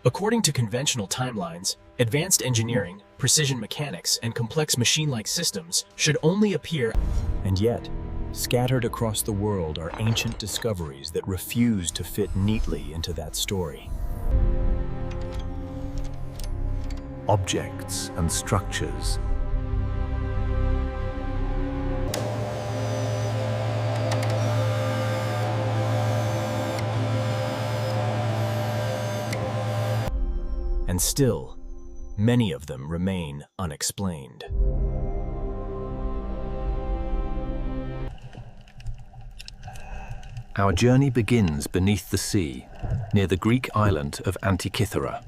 According to conventional timelines, advanced engineering, precision mechanics, and complex machine-like systems should only appear. And yet, scattered across the world are ancient discoveries that refuse to fit neatly into that story. Objects and structures. And still, many of them remain unexplained. Our journey begins beneath the sea, near the Greek island of Antikythera.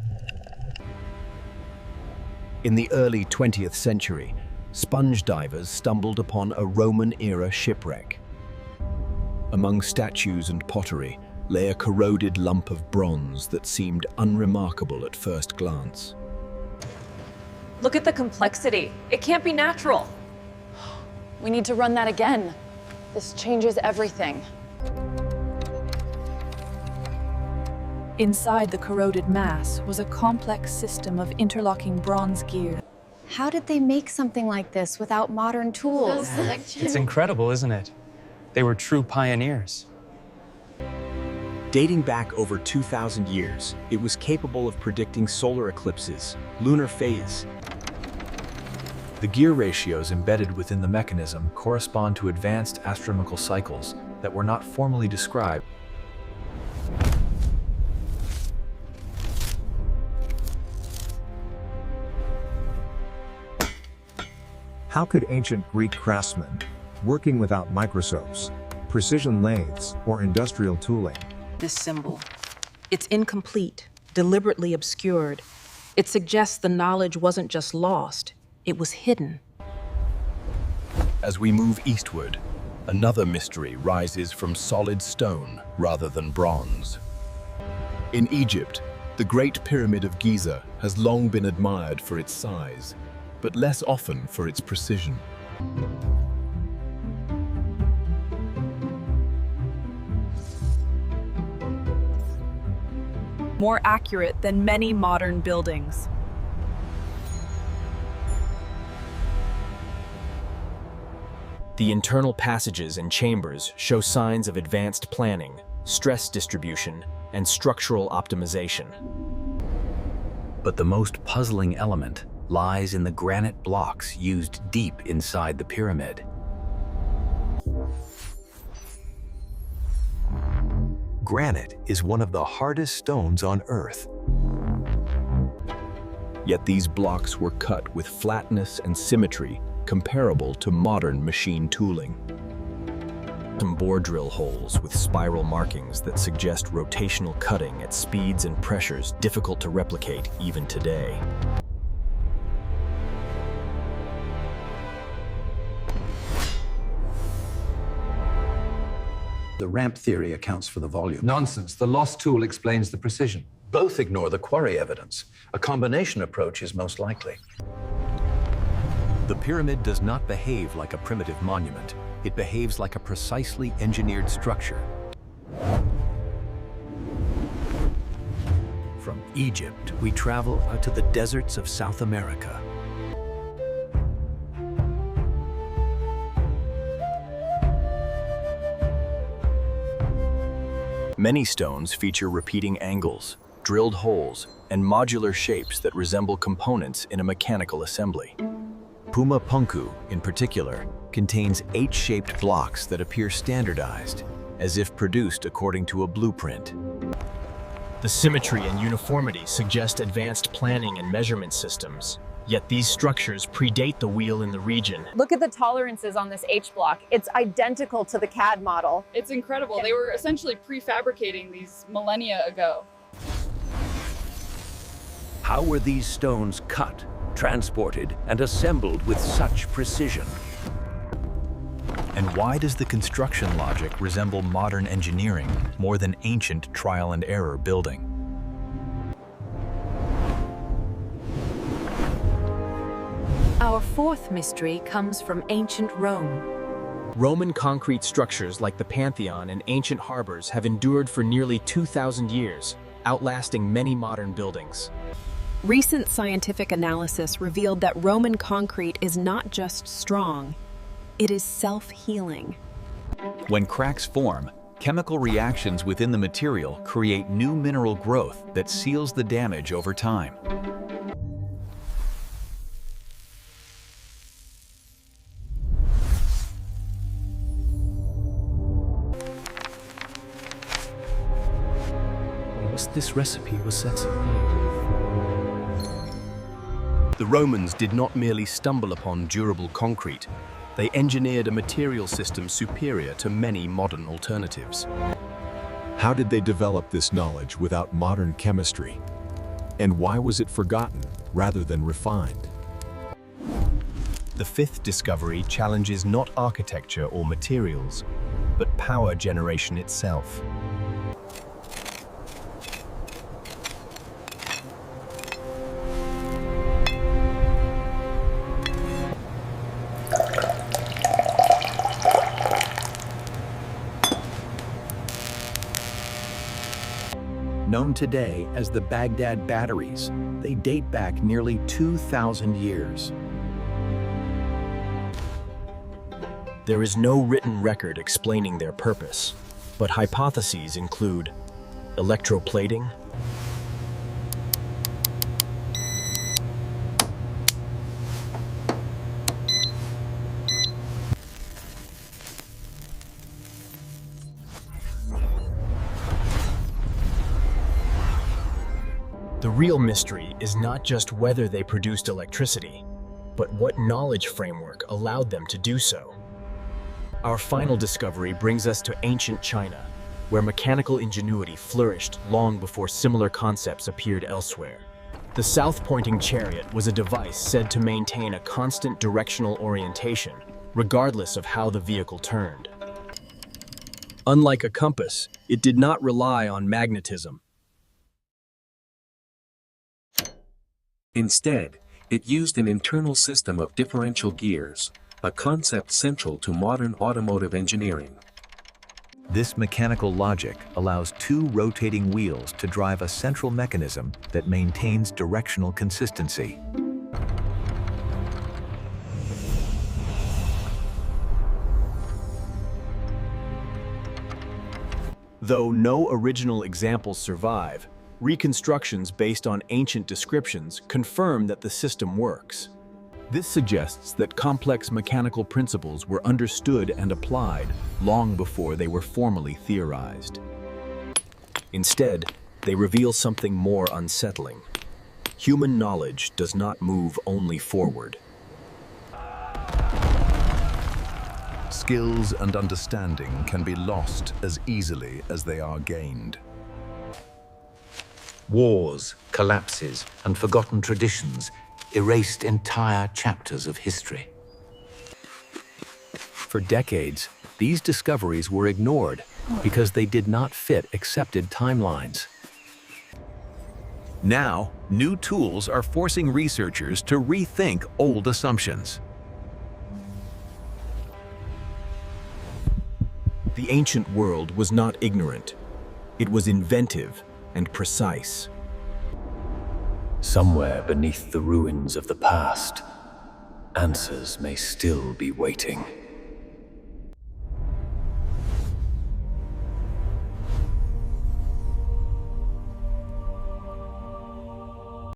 In the early 20th century, sponge divers stumbled upon a Roman-era shipwreck. Among statues and pottery lay a corroded lump of bronze that seemed unremarkable at first glance. Look at the complexity. It can't be natural. We need to run that again. This changes everything. Inside the corroded mass was a complex system of interlocking bronze gear. How did they make something like this without modern tools? It's incredible, isn't it? They were true pioneers. Dating back over 2,000 years, it was capable of predicting solar eclipses, lunar phase. The gear ratios embedded within the mechanism correspond to advanced astronomical cycles that were not formally described. How could ancient Greek craftsmen, working without microscopes, precision lathes, or industrial tooling, this symbol? It's incomplete, deliberately obscured. It suggests the knowledge wasn't just lost, it was hidden. As we move eastward, another mystery rises from solid stone rather than bronze. In Egypt, the Great Pyramid of Giza has long been admired for its size, but less often for its precision. More accurate than many modern buildings. The internal passages and chambers show signs of advanced planning, stress distribution, and structural optimization. But the most puzzling element lies in the granite blocks used deep inside the pyramid. Granite is one of the hardest stones on Earth. Yet these blocks were cut with flatness and symmetry comparable to modern machine tooling. Some bore drill holes with spiral markings that suggest rotational cutting at speeds and pressures difficult to replicate even today. The ramp theory accounts for the volume. Nonsense. The lost tool explains the precision. Both ignore the quarry evidence. A combination approach is most likely. The pyramid does not behave like a primitive monument. It behaves like a precisely engineered structure. From Egypt, we travel out to the deserts of South America. Many stones feature repeating angles, drilled holes, and modular shapes that resemble components in a mechanical assembly. Puma Punku, in particular, contains H-shaped blocks that appear standardized, as if produced according to a blueprint. The symmetry and uniformity suggest advanced planning and measurement systems, yet these structures predate the wheel in the region. Look at the tolerances on this H block. It's identical to the CAD model. It's incredible. They were essentially prefabricating these millennia ago. How were these stones cut, transported, and assembled with such precision? And why does the construction logic resemble modern engineering more than ancient trial and error building? Our fourth mystery comes from ancient Rome. Roman concrete structures like the Pantheon and ancient harbors have endured for nearly 2,000 years, outlasting many modern buildings. Recent scientific analysis revealed that Roman concrete is not just strong, it is self-healing. When cracks form, chemical reactions within the material create new mineral growth that seals the damage over time. This recipe was set. The Romans did not merely stumble upon durable concrete, they engineered a material system superior to many modern alternatives. How did they develop this knowledge without modern chemistry? And why was it forgotten rather than refined? The fifth discovery challenges not architecture or materials, but power generation itself. Known today as the Baghdad batteries, they date back nearly 2,000 years. There is no written record explaining their purpose, but hypotheses include electroplating, The real mystery is not just whether they produced electricity, but what knowledge framework allowed them to do so. Our final discovery brings us to ancient China, where mechanical ingenuity flourished long before similar concepts appeared elsewhere. The south-pointing chariot was a device said to maintain a constant directional orientation, regardless of how the vehicle turned. Unlike a compass, it did not rely on magnetism. Instead, it used an internal system of differential gears, a concept central to modern automotive engineering. This mechanical logic allows two rotating wheels to drive a central mechanism that maintains directional consistency. Though no original examples survive, reconstructions based on ancient descriptions confirm that the system works. This suggests that complex mechanical principles were understood and applied long before they were formally theorized. Instead, they reveal something more unsettling. Human knowledge does not move only forward. Skills and understanding can be lost as easily as they are gained. Wars, collapses, and forgotten traditions erased entire chapters of history. For decades, these discoveries were ignored because they did not fit accepted timelines. Now, new tools are forcing researchers to rethink old assumptions. The ancient world was not ignorant. It was inventive and precise. Somewhere beneath the ruins of the past, answers may still be waiting.